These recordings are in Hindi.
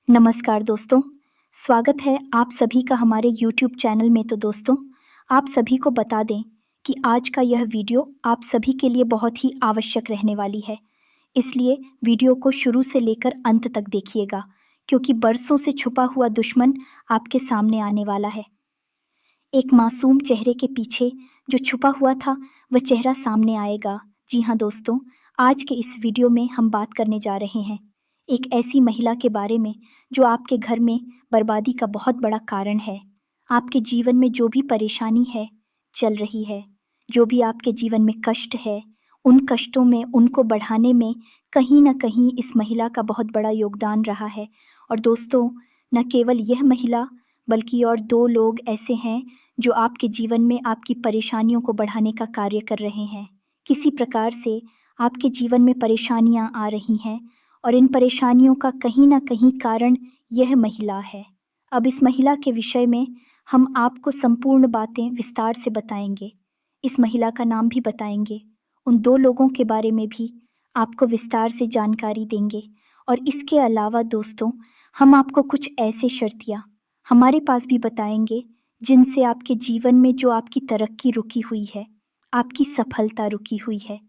नमस्कार दोस्तों, स्वागत है आप सभी का हमारे YouTube चैनल में। तो दोस्तों, आप सभी को बता दें कि आज का यह वीडियो आप सभी के लिए बहुत ही आवश्यक रहने वाली है। इसलिए वीडियो को शुरू से लेकर अंत तक देखिएगा, क्योंकि बरसों से छुपा हुआ दुश्मन आपके सामने आने वाला है। एक मासूम चेहरे के पीछे जो छुपा हुआ था, वह चेहरा सामने आएगा। जी हाँ दोस्तों, आज के इस वीडियो में हम बात करने जा रहे हैं एक ऐसी महिला के बारे में जो आपके घर में बर्बादी का बहुत बड़ा कारण है। आपके जीवन में जो भी परेशानी है चल रही है, जो भी आपके जीवन में कष्ट है, उन कष्टों में उनको बढ़ाने में कहीं न कहीं इस महिला का बहुत बड़ा योगदान रहा है। और दोस्तों, न केवल यह महिला बल्कि और 2 लोग ऐसे हैं जो आपके जीवन में आपकी परेशानियों को बढ़ाने का कार्य कर रहे हैं। किसी प्रकार से आपके जीवन में परेशानियाँ आ रही हैं और इन परेशानियों का कहीं न कहीं कारण यह महिला है। अब इस महिला के विषय में हम आपको संपूर्ण बातें विस्तार से बताएँगे। इस महिला का नाम भी बताएँगे। उन 2 लोगों के बारे में भी आपको विस्तार से जानकारी देंगे। और इसके अलावा दोस्तों, हम आपको कुछ ऐसे शर्तियाँ हमारे पास भी बताएँगे जिनसे आपके जीवन में जो आपकी तरक्की रुकी हुई है, आपकी सफलता रुकी हुई है,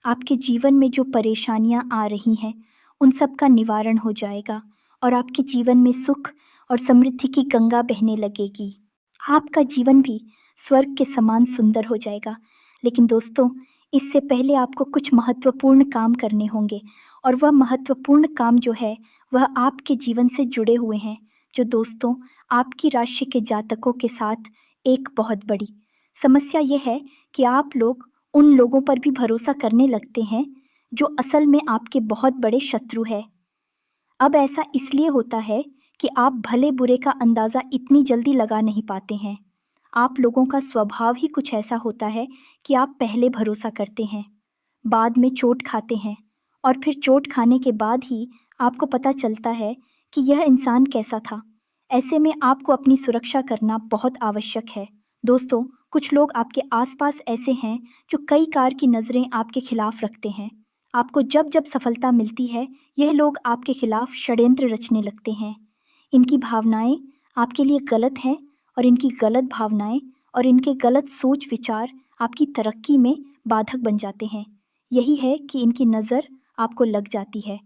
आपके जीवन में जो परेशानियाँ आ रही हैं, उन सब का निवारण हो जाएगा और आपके जीवन में सुख और समृद्धि की गंगा बहने लगेगी। आपका जीवन भी स्वर्ग के समान सुंदर हो जाएगा। लेकिन दोस्तों, इससे पहले आपको कुछ महत्वपूर्ण काम करने होंगे और वह महत्वपूर्ण काम जो है, वह आपके जीवन से जुड़े हुए हैं, जो दोस्तों आपकी राशि के जातकों के साथ एक बहुत बड़ी समस्या ये है कि आप लोग उन लोगों पर भी भरोसा करने लगते हैं जो असल में आपके बहुत बड़े शत्रु हैं। अब ऐसा इसलिए होता है कि आप भले बुरे का अंदाज़ा इतनी जल्दी लगा नहीं पाते हैं। आप लोगों का स्वभाव ही कुछ ऐसा होता है कि आप पहले भरोसा करते हैं, बाद में चोट खाते हैं और फिर चोट खाने के बाद ही आपको पता चलता है कि यह इंसान कैसा था। ऐसे में आपको अपनी सुरक्षा करना बहुत आवश्यक है। दोस्तों, कुछ लोग आपके आसपास ऐसे हैं जो कई कार की नज़रें आपके खिलाफ रखते हैं। आपको जब जब सफलता मिलती है, यह लोग आपके खिलाफ षड्यंत्र रचने लगते हैं। इनकी भावनाएं आपके लिए गलत हैं और इनकी गलत भावनाएं और इनके गलत सोच विचार आपकी तरक्की में बाधक बन जाते हैं। यही है कि इनकी नज़र आपको लग जाती है।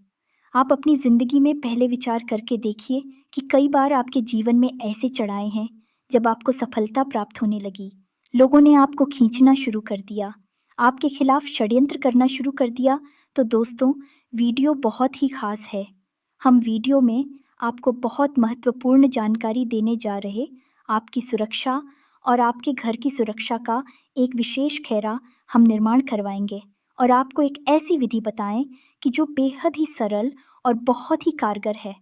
आप अपनी ज़िंदगी में पहले विचार करके देखिए कि कई बार आपके जीवन में ऐसे चढ़ाए हैं जब आपको सफलता प्राप्त होने लगी, लोगों ने आपको खींचना शुरू कर दिया, आपके खिलाफ षड्यंत्र करना शुरू कर दिया। तो दोस्तों, वीडियो बहुत ही खास है। हम वीडियो में आपको बहुत महत्वपूर्ण जानकारी देने जा रहे आपकी सुरक्षा और आपके घर की सुरक्षा का एक विशेष घेरा हम निर्माण करवाएंगे और आपको एक ऐसी विधि बताएं कि जो बेहद ही सरल और बहुत ही कारगर है।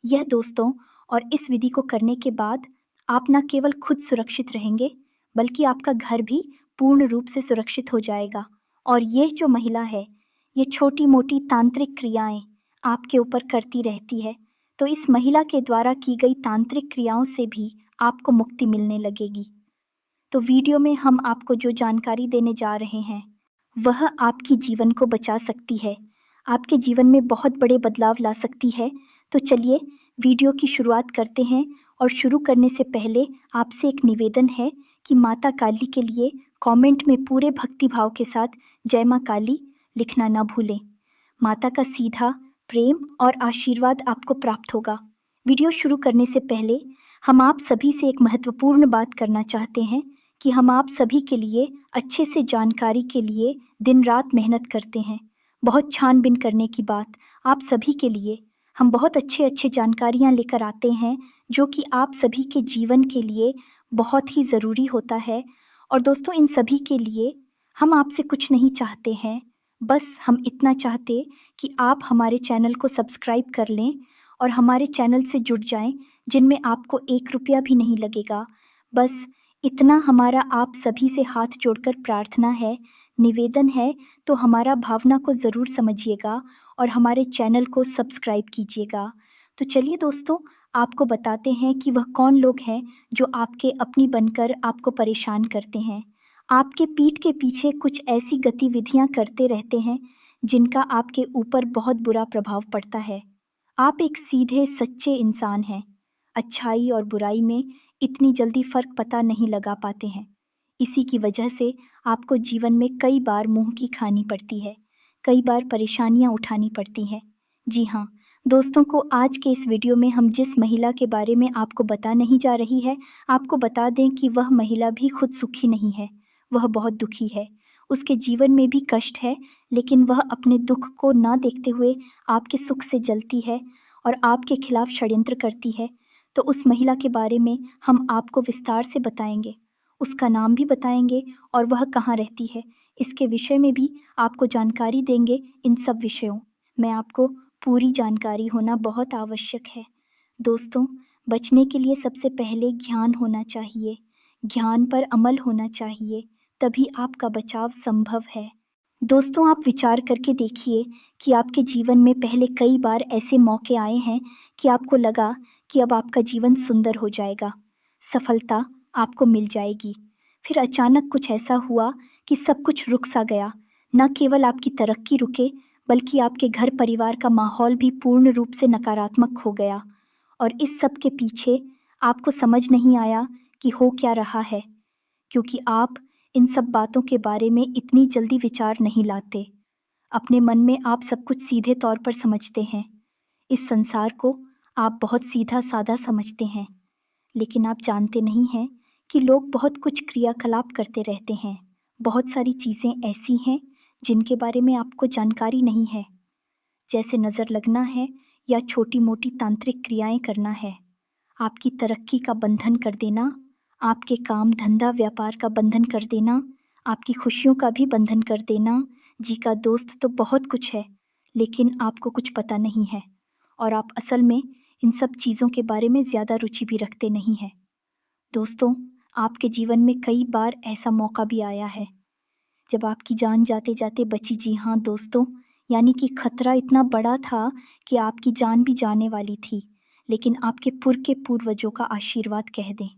यह दोस्तों, और इस विधि को करने के बाद आप न केवल खुद सुरक्षित रहेंगे बल्कि आपका घर भी पूर्ण रूप से सुरक्षित हो जाएगा। और यह जो महिला है, ये छोटी मोटी तांत्रिक क्रियाएं आपके ऊपर करती रहती है, तो इस महिला के द्वारा की गई तांत्रिक क्रियाओं से भी आपको मुक्ति मिलने लगेगी। तो वीडियो में हम आपको जो जानकारी देने जा रहे हैं, वह आपकी जीवन को बचा सकती है, आपके जीवन में बहुत बड़े बदलाव ला सकती है। तो चलिए वीडियो की शुरुआत करते हैं। और शुरू करने से पहले आपसे एक निवेदन है कि माता काली के लिए कमेंट में पूरे भक्ति भाव के साथ जय माँ काली लिखना ना भूलें। माता का सीधा प्रेम और आशीर्वाद आपको प्राप्त होगा। वीडियो शुरू करने से पहले हम आप सभी से एक महत्वपूर्ण बात करना चाहते हैं कि हम आप सभी के लिए अच्छे से जानकारी के लिए दिन रात मेहनत करते हैं। बहुत छानबीन करने की बात, आप सभी के लिए हम बहुत अच्छे जानकारियाँ लेकर आते हैं जो कि आप सभी के जीवन के लिए बहुत ही ज़रूरी होता है। और दोस्तों, इन सभी के लिए हम आपसे कुछ नहीं चाहते हैं, बस हम इतना चाहते कि आप हमारे चैनल को सब्सक्राइब कर लें और हमारे चैनल से जुड़ जाएं, जिनमें आपको 1 रुपया भी नहीं लगेगा। बस इतना हमारा आप सभी से हाथ जोड़कर प्रार्थना है, निवेदन है। तो हमारा भावना को ज़रूर समझिएगा और हमारे चैनल को सब्सक्राइब कीजिएगा। तो चलिए दोस्तों, आपको बताते हैं कि वह कौन लोग हैं जो आपके अपनी बनकर आपको परेशान करते हैं। आपके पीठ के पीछे कुछ ऐसी गतिविधियां करते रहते हैं जिनका आपके ऊपर बहुत बुरा प्रभाव पड़ता है। आप एक सीधे सच्चे इंसान हैं। अच्छाई और बुराई में इतनी जल्दी फर्क पता नहीं लगा पाते हैं। इसी की वजह से आपको जीवन में कई बार मुंह की खानी पड़ती है, कई बार परेशानियां उठानी पड़ती हैं। जी हाँ दोस्तों, को आज के इस वीडियो में हम जिस महिला के बारे में आपको बता नहीं जा रही है, आपको बता दें कि वह महिला भी खुद सुखी नहीं है। वह बहुत दुखी है। उसके जीवन में भी कष्ट है, लेकिन वह अपने दुख को ना देखते हुए आपके सुख से जलती है और आपके खिलाफ षड्यंत्र करती है। तो उस महिला के बारे में हम आपको विस्तार से बताएंगे, उसका नाम भी बताएंगे और वह कहाँ रहती है, इसके विषय में भी आपको जानकारी देंगे। इन सब विषयों में आपको पूरी जानकारी होना बहुत आवश्यक है। दोस्तों, बचने के लिए सबसे पहले ज्ञान होना चाहिए, ज्ञान पर अमल होना चाहिए, तभी आपका बचाव संभव है। दोस्तों, आप विचार करके देखिए कि आपके जीवन में पहले कई बार ऐसे मौके आए हैं कि आपको लगा कि अब आपका जीवन सुंदर हो जाएगा, सफलता आपको मिल जाएगी। फिर अचानक कुछ ऐसा हुआ कि सब कुछ रुक सा गया। न केवल आपकी तरक्की रुके, बल्कि आपके घर परिवार का माहौल भी पूर्ण रूप से नकारात्मक हो गया। और इस सब के पीछे आपको समझ नहीं आया कि हो क्या रहा है, क्योंकि आप इन सब बातों के बारे में इतनी जल्दी विचार नहीं लाते। अपने मन में आप सब कुछ सीधे तौर पर समझते हैं। इस संसार को आप बहुत सीधा साधा समझते हैं, लेकिन आप जानते नहीं हैं कि लोग बहुत कुछ क्रियाकलाप करते रहते हैं। बहुत सारी चीज़ें ऐसी हैं जिनके बारे में आपको जानकारी नहीं है, जैसे नज़र लगना है या छोटी मोटी तांत्रिक क्रियाएं करना है। आपकी तरक्की का बंधन कर देना, आपके काम धंधा व्यापार का बंधन कर देना, आपकी खुशियों का भी बंधन कर देना। जी का दोस्त, तो बहुत कुछ है, लेकिन आपको कुछ पता नहीं है और आप असल में इन सब चीज़ों के बारे में ज़्यादा रुचि भी रखते नहीं हैं। दोस्तों, आपके जीवन में कई बार ऐसा मौका भी आया है जब आपकी जान जाते जाते बची। जी हाँ दोस्तों, यानी कि खतरा इतना बड़ा था कि आपकी जान भी जाने वाली थी, लेकिन आपके पूर्वजों का आशीर्वाद कह दें,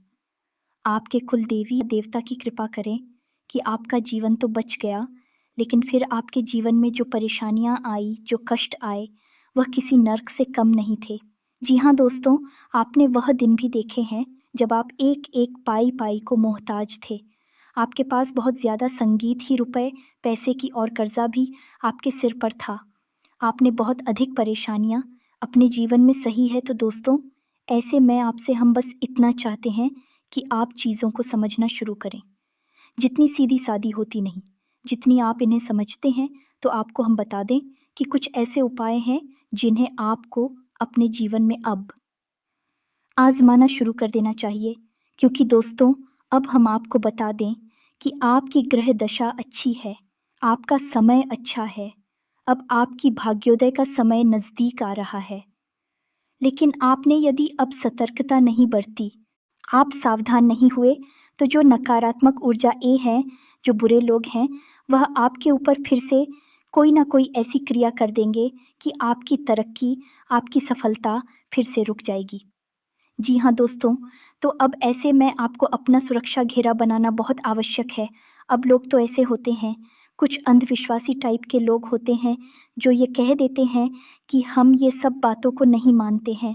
आपके कुल देवी देवता की कृपा करें कि आपका जीवन तो बच गया। लेकिन फिर आपके जीवन में जो परेशानियां आई, जो कष्ट आए, वह किसी नर्क से कम नहीं थे। जी हाँ दोस्तों, आपने वह दिन भी देखे हैं जब आप एक एक पाई पाई को मोहताज थे। आपके पास बहुत ज्यादा संगीत ही रुपए, पैसे की और कर्जा भी आपके सिर पर था। आपने बहुत अधिक परेशानियां अपने जीवन में सही है। तो दोस्तों, ऐसे में आपसे हम बस इतना चाहते हैं कि आप चीज़ों को समझना शुरू करें। जितनी सीधी सादी होती नहीं, जितनी आप इन्हें समझते हैं। तो आपको हम बता दें कि कुछ ऐसे उपाय हैं जिन्हें आपको अपने जीवन में अब आजमाना शुरू कर देना चाहिए। क्योंकि दोस्तों, अब हम आपको बता दें कि आपकी ग्रह दशा अच्छी है, आपका समय अच्छा है, अब आपकी भाग्योदय का समय नजदीक आ रहा है। लेकिन आपने यदि अब सतर्कता नहीं बरती, आप सावधान नहीं हुए, तो जो नकारात्मक ऊर्जा ए है, जो बुरे लोग हैं, वह आपके ऊपर फिर से कोई ना कोई ऐसी क्रिया कर देंगे कि आपकी तरक्की, आपकी सफलता फिर से रुक जाएगी। जी हाँ दोस्तों, तो अब ऐसे में आपको अपना सुरक्षा घेरा बनाना बहुत आवश्यक है। अब लोग तो ऐसे होते हैं, कुछ अंधविश्वासी टाइप के लोग होते हैं जो ये कह देते हैं कि हम ये सब बातों को नहीं मानते हैं।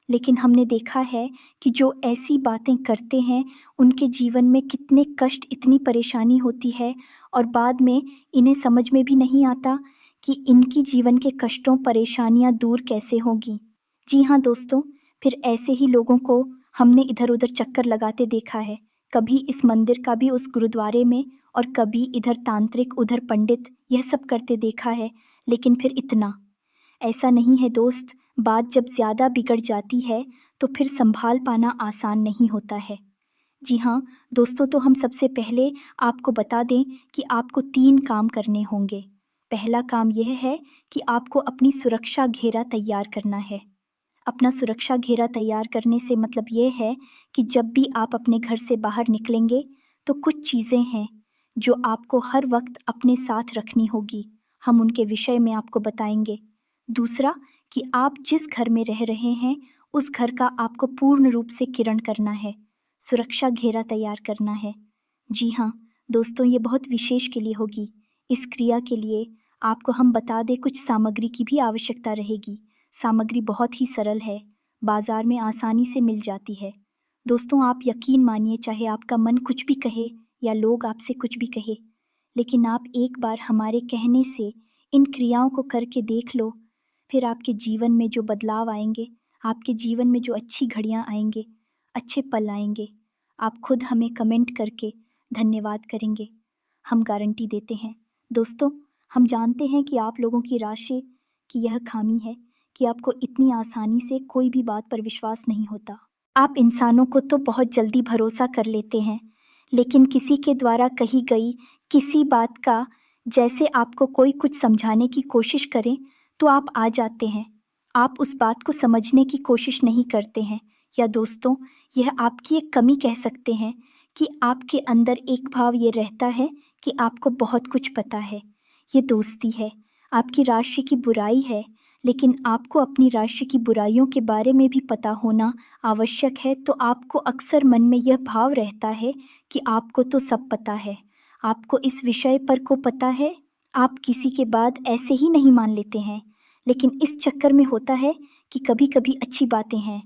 लेकिन हमने देखा है कि जो ऐसी बातें करते हैं, उनके जीवन में कितने कष्ट, इतनी परेशानी होती है और बाद में इन्हें समझ में भी नहीं आता कि इनकी जीवन के कष्टों, परेशानियां दूर कैसे होंगी। जी हाँ दोस्तों, फिर ऐसे ही लोगों को हमने इधर-उधर चक्कर लगाते देखा है। कभी इस मंदिर का भी उस गुरुद्वारे में, और कभी इधर तांत्रिक, उधर पंडित, यह सब करते देखा है। लेकिन फिर इतना ऐसा नहीं है दोस्त। बात जब ज़्यादा बिगड़ जाती है तो फिर संभाल पाना आसान नहीं होता है। जी हाँ दोस्तों, तो हम सबसे पहले आपको बता दें कि आपको 3 काम करने होंगे। पहला काम यह है कि आपको अपनी सुरक्षा घेरा तैयार करना है। अपना सुरक्षा घेरा तैयार करने से मतलब ये है कि जब भी आप अपने घर से बाहर निकलेंगे, तो कुछ चीज़ें हैं जो आपको हर वक्त अपने साथ रखनी होगी। हम उनके विषय में आपको बताएंगे। दूसरा, कि आप जिस घर में रह रहे हैं, उस घर का आपको पूर्ण रूप से किरण करना है, सुरक्षा घेरा तैयार करना है। जी हाँ दोस्तों, ये बहुत विशेष के लिए होगी। इस क्रिया के लिए आपको हम बता दें, कुछ सामग्री की भी आवश्यकता रहेगी। सामग्री बहुत ही सरल है, बाजार में आसानी से मिल जाती है। दोस्तों, आप यकीन मानिए, चाहे आपका मन कुछ भी कहे या लोग आपसे कुछ भी कहे, लेकिन आप एक बार हमारे कहने से इन क्रियाओं को करके देख लो, फिर आपके जीवन में जो बदलाव आएंगे, आपके जीवन में जो अच्छी घड़ियां आएंगे, अच्छे पल आएंगे, आप खुद हमें कमेंट करके धन्यवाद करेंगे। हम गारंटी देते हैं। दोस्तों, हम जानते हैं कि आप लोगों की राशि की यह खामी है कि आपको इतनी आसानी से कोई भी बात पर विश्वास नहीं होता। आप इंसानों को तो बहुत जल्दी भरोसा कर लेते हैं, लेकिन किसी के द्वारा कही गई किसी बात का जैसे आपको कोई कुछ समझाने की कोशिश करे तो आप आ जाते हैं। आप उस बात को समझने की कोशिश नहीं करते हैं। या दोस्तों, यह आपकी एक कमी कह सकते हैं कि आपके अंदर एक भाव ये रहता है कि आपको बहुत कुछ पता है। ये दोस्ती है, आपकी राशि की बुराई है, लेकिन आपको अपनी राशि की बुराइयों के बारे में भी पता होना आवश्यक है। तो आपको अक्सर मन में यह भाव रहता है कि आपको तो सब पता है, आपको इस विषय पर को पता है। आप किसी के बात ऐसे ही नहीं मान लेते हैं, लेकिन इस चक्कर में होता है कि कभी कभी अच्छी बातें हैं,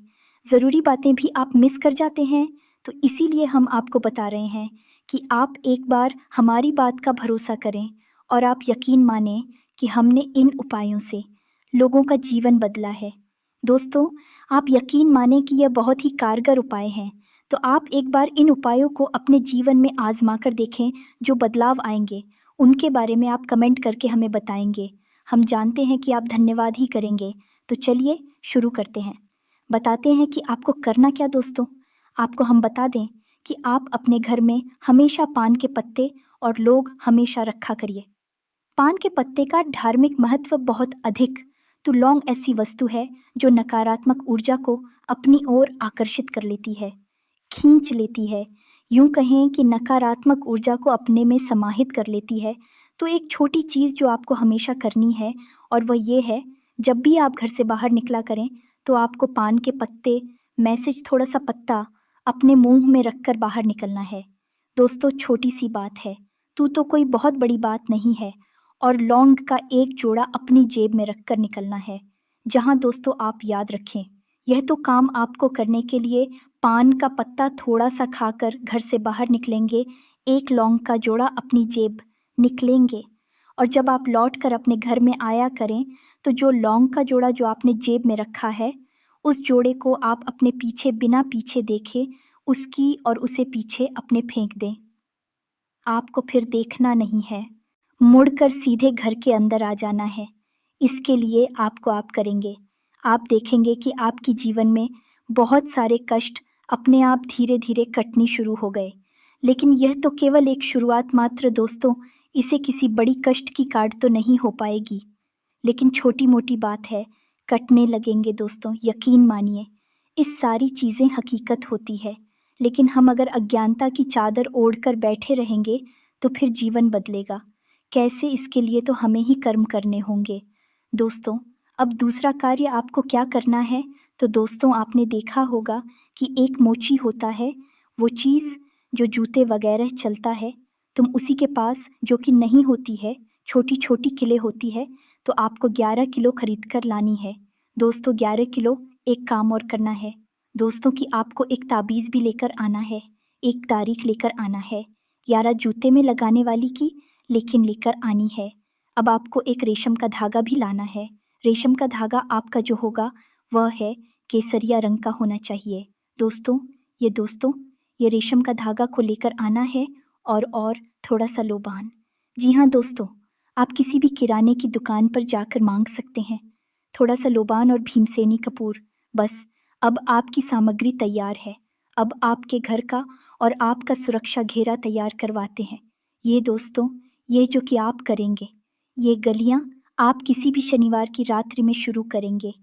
ज़रूरी बातें भी आप मिस कर जाते हैं। तो इसीलिए हम आपको बता रहे हैं कि आप एक बार हमारी बात का भरोसा करें और आप यकीन मानें कि हमने इन उपायों से लोगों का जीवन बदला है। दोस्तों, आप यकीन मानें कि यह बहुत ही कारगर उपाय हैं। तो आप एक बार इन उपायों को अपने जीवन में आजमा कर देखें। जो बदलाव आएंगे उनके बारे में आप कमेंट करके हमें बताएंगे। हम जानते हैं कि आप धन्यवाद ही करेंगे। तो चलिए शुरू करते हैं। बताते हैं कि आपको करना क्या। दोस्तों, आपको हम बता दें कि आप अपने घर में हमेशा पान के पत्ते और लोग हमेशा रखा करिए। पान के पत्ते का धार्मिक महत्व बहुत अधिक, तो लौंग ऐसी वस्तु है जो नकारात्मक ऊर्जा को अपनी ओर आकर्षित कर लेती है, खींच लेती है। यूं कहें कि नकारात्मक ऊर्जा को अपने में समाहित कर लेती है। तो एक छोटी चीज जो आपको हमेशा करनी है, और वह ये है, जब भी आप घर से बाहर निकला करें तो आपको पान के पत्ते मैसेज थोड़ा सा पत्ता अपने मुंह में रखकर बाहर निकलना है। दोस्तों, छोटी सी बात है, तू तो कोई बहुत बड़ी बात नहीं है। और लौंग का एक जोड़ा अपनी जेब में रखकर निकलना है। जहां दोस्तों आप याद रखें, यह तो काम आपको करने के लिए पान का पत्ता थोड़ा सा खाकर घर से बाहर निकलेंगे, एक लौंग का जोड़ा अपनी जेब निकलेंगे, और जब आप लौट कर अपने घर में आया करें तो जो लौंग का जोड़ा जो आपने जेब में रखा है, उस जोड़े को आप अपने पीछे बिना पीछे देखे उसकी और उसे पीछे अपने फेंक दें। आपको फिर देखना नहीं है, मुड़कर सीधे घर के अंदर आ जाना है। इसके लिए आपको आप करेंगे। आप देखेंगे कि आपकी जीवन में बहुत सारे कष्ट अपने आप धीरे धीरे कटनी शुरू हो गए। लेकिन यह तो केवल एक शुरुआत मात्र। दोस्तों, इसे किसी बड़ी कष्ट की काट तो नहीं हो पाएगी, लेकिन छोटी मोटी बात है, कटने लगेंगे। दोस्तों, यकीन मानिए, इस सारी चीजें हकीकत होती है। लेकिन हम अगर अज्ञानता की चादर ओढ़कर बैठे रहेंगे तो फिर जीवन बदलेगा कैसे? इसके लिए तो हमें ही कर्म करने होंगे। दोस्तों, अब दूसरा कार्य आपको क्या करना है? तो दोस्तों, आपने देखा होगा कि एक मोची होता है, वो चीज जो जूते वगैरह चलता है, तुम उसी के पास जो कि नहीं होती है, छोटी छोटी किले होती है, तो आपको 11 किलो खरीद कर लानी है। दोस्तों, 11 किलो। एक काम और करना है दोस्तों कि आपको एक ताबीज भी लेकर आना है, एक तारीख लेकर आना है, 11 जूते में लगाने वाली की लेकिन लेकर आनी है। अब आपको एक रेशम का धागा भी लाना है। रेशम का धागा आपका जो होगा वह है केसरिया रंग का होना चाहिए। दोस्तों, ये रेशम का धागा को लेकर आना है, और थोड़ा सा लोबान। जी हाँ दोस्तों, आप किसी भी किराने की दुकान पर जाकर मांग सकते हैं, थोड़ा सा लोबान और भीमसेनी कपूर। बस, अब आपकी सामग्री तैयार है। अब आपके घर का और आपका सुरक्षा घेरा तैयार करवाते हैं। ये दोस्तों, ये जो कि आप करेंगे, ये गलियां आप किसी भी शनिवार की रात्रि में शुरू करेंगे।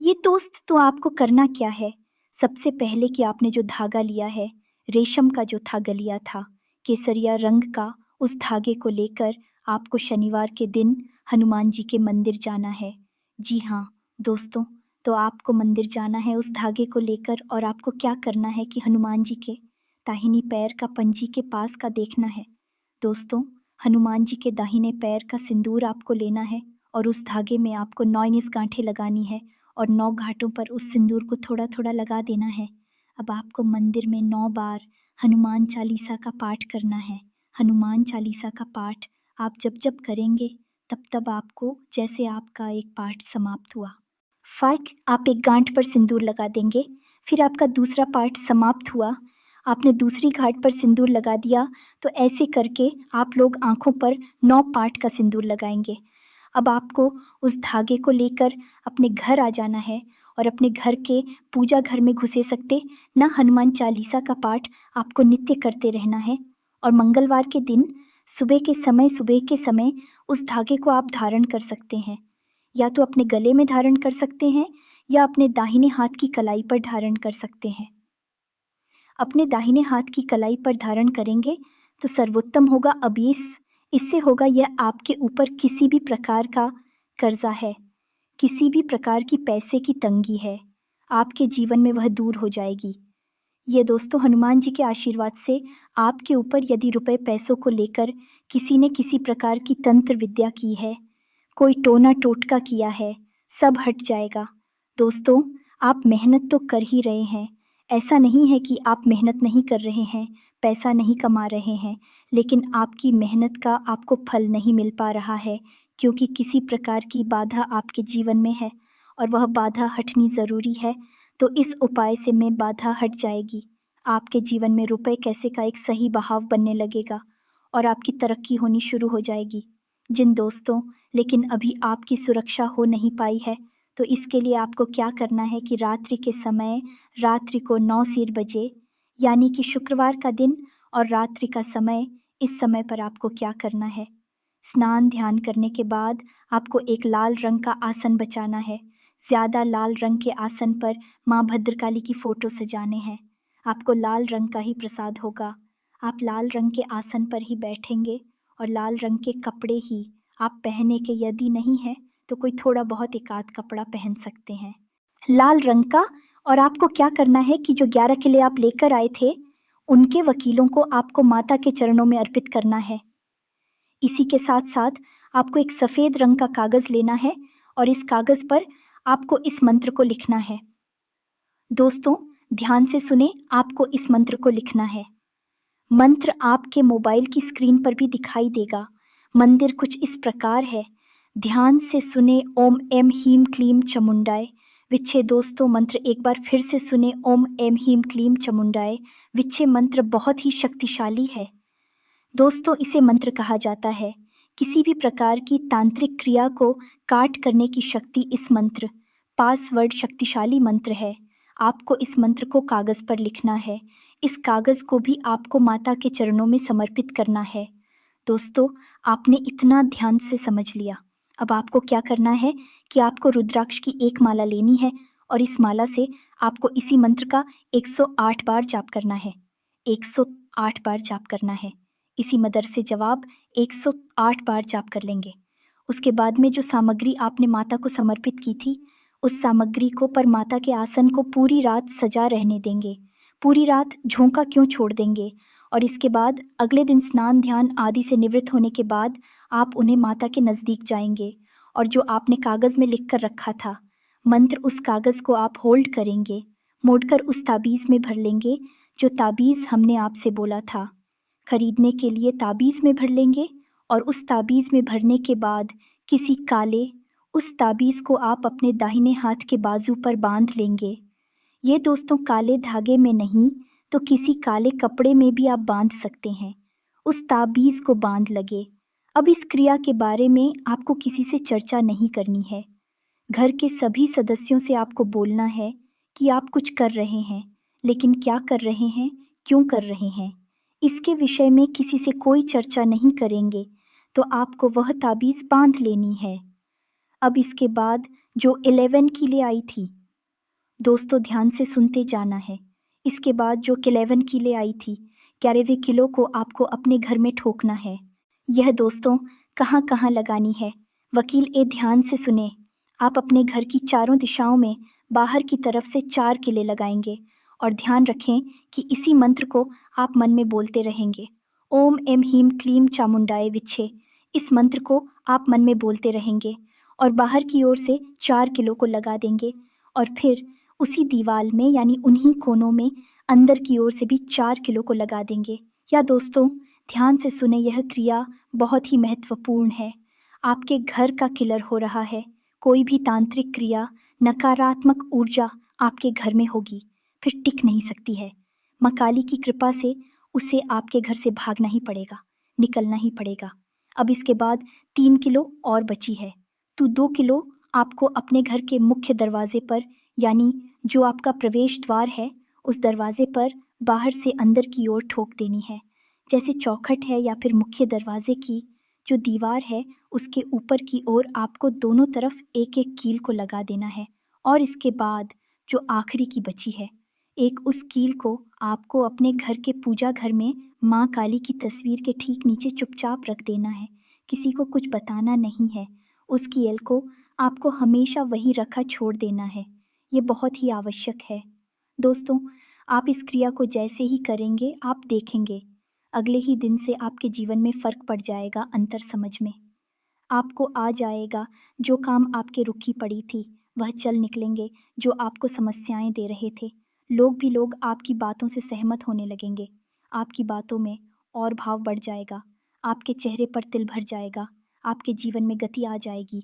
ये दोस्त, तो आपको करना क्या है? सबसे पहले कि आपने जो धागा लिया है, रेशम का जो धागा लिया था, केसरिया रंग का, उस धागे को लेकर आपको शनिवार के दिन हनुमान जी के मंदिर जाना है। जी हाँ दोस्तों, तो आपको मंदिर जाना है उस धागे को लेकर, और आपको क्या करना है कि हनुमान जी के दाहिनी पैर का पंजी के पास का देखना है। दोस्तों, हनुमान जी के दाहिने पैर का सिंदूर आपको लेना है, और उस धागे में आपको 9 गांठें लगानी है, और 9 घाटों पर उस सिंदूर को थोड़ा थोड़ा लगा देना है। अब आपको मंदिर में 9 बार हनुमान चालीसा का पाठ करना है। हनुमान चालीसा का पाठ आप जब जब करेंगे तब तब आपको जैसे आपका एक पाठ समाप्त हुआ। आप एक गांठ पर सिंदूर लगा देंगे, फिर आपका दूसरा पाठ समाप्त हुआ, आपने दूसरी घाट पर सिंदूर लगा दिया, तो ऐसे करके आप लोग आंखों पर 9 पाठ का सिंदूर लगाएंगे। अब आपको उस धागे को लेकर अपने घर आ जाना है और अपने घर के पूजा घर में घुसे सकते ना हनुमान चालीसा का पाठ आपको नित्य करते रहना है। और मंगलवार के दिन सुबह के समय उस धागे को आप धारण कर सकते हैं, या तो अपने गले में धारण कर सकते हैं या अपने दाहिने हाथ की कलाई पर धारण कर सकते हैं। अपने दाहिने हाथ की कलाई पर धारण करेंगे तो सर्वोत्तम होगा। अब इससे होगा यह आपके ऊपर किसी भी प्रकार का कर्जा है, किसी भी प्रकार की पैसे की तंगी है, आपके जीवन में वह दूर हो जाएगी। ये दोस्तों हनुमान जी के आशीर्वाद से आपके ऊपर यदि रुपए पैसों को लेकर किसी ने किसी प्रकार की तंत्र विद्या की है, कोई टोना टोटका किया है, सब हट जाएगा। दोस्तों आप मेहनत तो कर ही रहे हैं, ऐसा नहीं है कि आप मेहनत नहीं कर रहे हैं, पैसा नहीं कमा रहे हैं, लेकिन आपकी मेहनत का आपको फल नहीं मिल पा रहा है क्योंकि किसी प्रकार की बाधा आपके जीवन में है और वह बाधा हटनी ज़रूरी है। तो इस उपाय से में बाधा हट जाएगी, आपके जीवन में रुपए कैसे का एक सही बहाव बनने लगेगा और आपकी तरक्की होनी शुरू हो जाएगी। जिन दोस्तों लेकिन अभी आपकी सुरक्षा हो नहीं पाई है, तो इसके लिए आपको क्या करना है कि रात्रि के समय, रात्रि को 9 सिर बजे यानी कि शुक्रवार का दिन और रात्रि का समय, इस समय पर आपको क्या करना है, स्नान ध्यान करने के बाद आपको एक लाल रंग का आसन बचाना है। ज्यादा लाल रंग के आसन पर माँ भद्रकाली की फोटो सजाने हैं। आपको लाल रंग का ही प्रसाद होगा। आप लाल रंग के आसन पर ही बैठेंगे और लाल रंग के कपड़े ही आप पहने के यदि नहीं है तो कोई थोड़ा बहुत एक आध कपड़ा पहन सकते हैं लाल रंग का। और आपको क्या करना है कि जो 11 किले आप लेकर आए थे उनके वकीलों को आपको माता के चरणों में अर्पित करना है। इसी के साथ साथ आपको एक सफेद रंग का कागज लेना है और इस कागज पर आपको इस मंत्र को लिखना है। दोस्तों ध्यान से सुने, आपको इस मंत्र को लिखना है। मंत्र आपके मोबाइल की स्क्रीन पर भी दिखाई देगा। मंदिर कुछ इस प्रकार है, ध्यान से सुने। ओम एम हीम क्लीम चमुंडाय विच्छे। दोस्तों मंत्र एक बार फिर से सुने, ओम एम हीम क्लीम चमुंडाय विच्छे। मंत्र बहुत ही शक्तिशाली है दोस्तों। इसे मंत्र कहा जाता है। किसी भी प्रकार की तांत्रिक क्रिया को काट करने की शक्ति इस मंत्र, पासवर्ड शक्तिशाली मंत्र है। आपको इस मंत्र को कागज पर लिखना है। इस कागज को भी आपको माता के चरणों में समर्पित करना है। दोस्तों आपने इतना ध्यान से समझ लिया। अब आपको क्या करना है कि आपको रुद्राक्ष की एक माला लेनी है और इस माला से आपको इसी मंत्र का 108 बार जाप करना है। 108 बार जाप करना है। इसी मदर से जवाब 108 बार जाप कर लेंगे। उसके बाद में जो सामग्री आपने माता को समर्पित की थी, उस सामग्री को पर माता के आसन को पूरी रात सजा रहने देंगे। पूरी रात झोंका क्यों छोड़ देंगे। और इसके बाद अगले दिन स्नान ध्यान आदि से निवृत्त होने के बाद आप उन्हें माता के नजदीक जाएंगे और जो आपने कागज में लिख कर रखा था मंत्र, उस कागज को आप होल्ड करेंगे, मोड़कर उस ताबीज में भर लेंगे। जो ताबीज हमने आपसे बोला था खरीदने के लिए, ताबीज में भर लेंगे और उस ताबीज में भरने के बाद किसी काले, उस ताबीज को आप अपने दाहिने हाथ के बाजू पर बांध लेंगे। ये दोस्तों काले धागे में नहीं तो किसी काले कपड़े में भी आप बांध सकते हैं। उस ताबीज को बांध लगे। अब इस क्रिया के बारे में आपको किसी से चर्चा नहीं करनी है। घर के सभी सदस्यों से आपको बोलना है कि आप कुछ कर रहे हैं, लेकिन क्या कर रहे हैं, क्यों कर रहे हैं, इसके विषय में किसी से कोई चर्चा नहीं करेंगे। तो आपको वह ताबीज बांध लेनी है। अब इसके बाद जो 11 किले आई थी, दोस्तों ध्यान से सुनते जाना है। इसके बाद जो 11 किले आई थी, 11वें किलो को आपको अपने घर में ठोकना है। यह दोस्तों कहाँ कहाँ लगानी है, वकील ए ध्यान से सुने। आप अपने घर की चारों दिशाओं में बाहर की तरफ से 4 किले लगाएंगे और ध्यान रखें कि इसी मंत्र को आप मन में बोलते रहेंगे। ओम एम हीम क्लीम चामुंडाय विच्छे। इस मंत्र को आप मन में बोलते रहेंगे और बाहर की ओर से 4 किलो को लगा देंगे और फिर उसी दीवार में यानी उन्हीं कोनों में अंदर की ओर से भी 4 किलो को लगा देंगे। या दोस्तों, ध्यान से सुने, यह क्रिया बहुत ही महत्वपूर्ण है। आपके घर का किलर हो रहा है। कोई भी तांत्रिक क्रिया, नकारात्मक ऊर्जा आपके घर में होगी, फिर टिक नहीं सकती है। माँ काली की कृपा से उसे आपके घर से भागना ही पड़ेगा, निकलना ही पड़ेगा। अब इसके बाद 3 किलो और बची है, तो 2 किलो आपको अपने घर के मुख्य दरवाजे पर, यानी जो आपका प्रवेश द्वार है, उस दरवाजे पर बाहर से अंदर की ओर ठोक देनी है। जैसे चौखट है या फिर मुख्य दरवाजे की जो दीवार है, उसके ऊपर की ओर आपको दोनों तरफ एक एक कील को लगा देना है। और इसके बाद जो आखिरी की बची है, एक उस कील को आपको अपने घर के पूजा घर में माँ काली की तस्वीर के ठीक नीचे चुपचाप रख देना है। किसी को कुछ बताना नहीं है। उस कील को आपको हमेशा वहीं रखा छोड़ देना है। ये बहुत ही आवश्यक है। दोस्तों, आप इस क्रिया को जैसे ही करेंगे, आप देखेंगे अगले ही दिन से आपके जीवन में फर्क पड़ जाएगा, अंतर समझ में। आपको आ जाएगा, जो काम आपके रुकी पड़ी थी वह चल निकलेंगे, जो आपको समस्याएं दे रहे थे। लोग आपकी बातों से सहमत होने लगेंगे। आपकी बातों में और भाव बढ़ जाएगा। आपके चेहरे पर तिल भर जाएगा। आपके जीवन में गति आ जाएगी।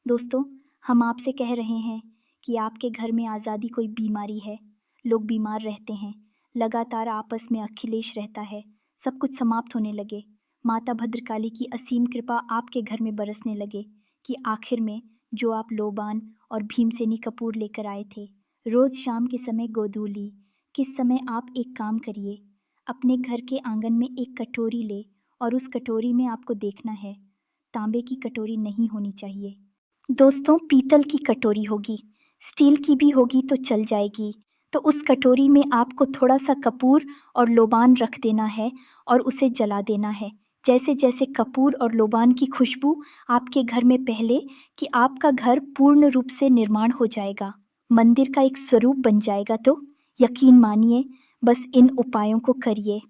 दोस्तों, हम आपसे कह रहे हैं कि आपके घर में आज़ादी कोई बीमारी है। लोग बीमार रहते हैं, लगातार आपस में अखिलेश रहता है। सब कुछ समाप्त होने लगे। माता भद्रकाली की असीम कृपा आपके घर में बरसने लगे कि आखिर में जो आप लोबान और भीमसेनी कपूर लेकर आए थे, रोज शाम के समय गोधूली किस समय आप एक काम करिए, अपने घर के आंगन में एक कटोरी ले और उस कटोरी में आपको देखना है, तांबे की कटोरी नहीं होनी चाहिए। दोस्तों, पीतल की कटोरी होगी, स्टील की भी होगी तो चल जाएगी। तो उस कटोरी में आपको थोड़ा सा कपूर और लोबान रख देना है और उसे जला देना है। जैसे जैसे कपूर और लोबान की खुशबू आपके घर में पहले कि आपका घर पूर्ण रूप से निर्माण हो जाएगा, मंदिर का एक स्वरूप बन जाएगा। तो यकीन मानिए, बस इन उपायों को करिए।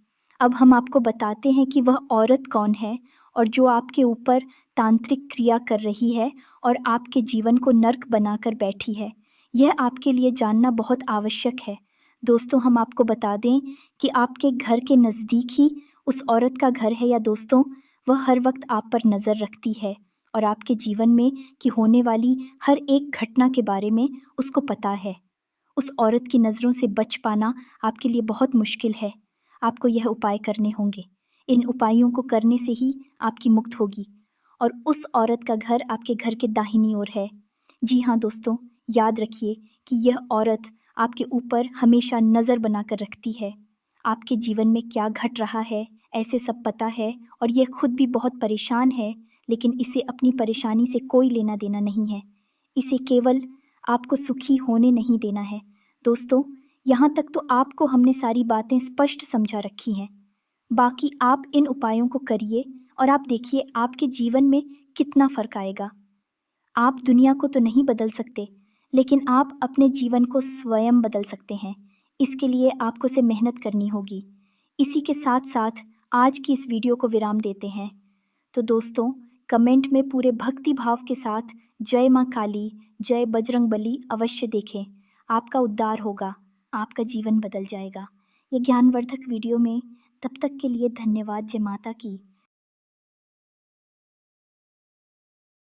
अब हम आपको बताते हैं कि वह औरत कौन है और जो आपके ऊपर तांत्रिक क्रिया कर रही है और आपके जीवन को नर्क बनाकर बैठी है। यह आपके लिए जानना बहुत आवश्यक है। दोस्तों, हम आपको बता दें कि आपके घर के नज़दीक ही उस औरत का घर है। या दोस्तों, वह हर वक्त आप पर नज़र रखती है और आपके जीवन में कि होने वाली हर एक घटना के बारे में उसको पता है। उस औरत की नज़रों से बच पाना आपके लिए बहुत मुश्किल है। आपको यह उपाय करने होंगे। इन उपायों को करने से ही आपकी मुक्त होगी और उस औरत का घर आपके घर के दाहिनी ओर है। जी हाँ दोस्तों, याद रखिए कि यह औरत आपके ऊपर हमेशा नज़र बनाकर रखती है। आपके जीवन में क्या घट रहा है, ऐसे सब पता है और यह खुद भी बहुत परेशान है, लेकिन इसे अपनी परेशानी से कोई लेना देना नहीं है। इसे केवल आपको सुखी होने नहीं देना है। दोस्तों, यहाँ तक तो आपको हमने सारी बातें स्पष्ट समझा रखी हैं। बाकी आप इन उपायों को करिए और आप देखिए आपके जीवन में कितना फर्क आएगा। आप दुनिया को तो नहीं बदल सकते, लेकिन आप अपने जीवन को स्वयं बदल सकते हैं। इसके लिए आपको से मेहनत करनी होगी। इसी के साथ साथ आज की इस वीडियो को विराम देते हैं। तो दोस्तों, कमेंट में पूरे भक्ति भाव के साथ जय माँ काली, जय बजरंगबली अवश्य देखें। आपका उद्धार होगा, आपका जीवन बदल जाएगा। ये ज्ञानवर्धक वीडियो में तब तक के लिए धन्यवाद। जय माता की।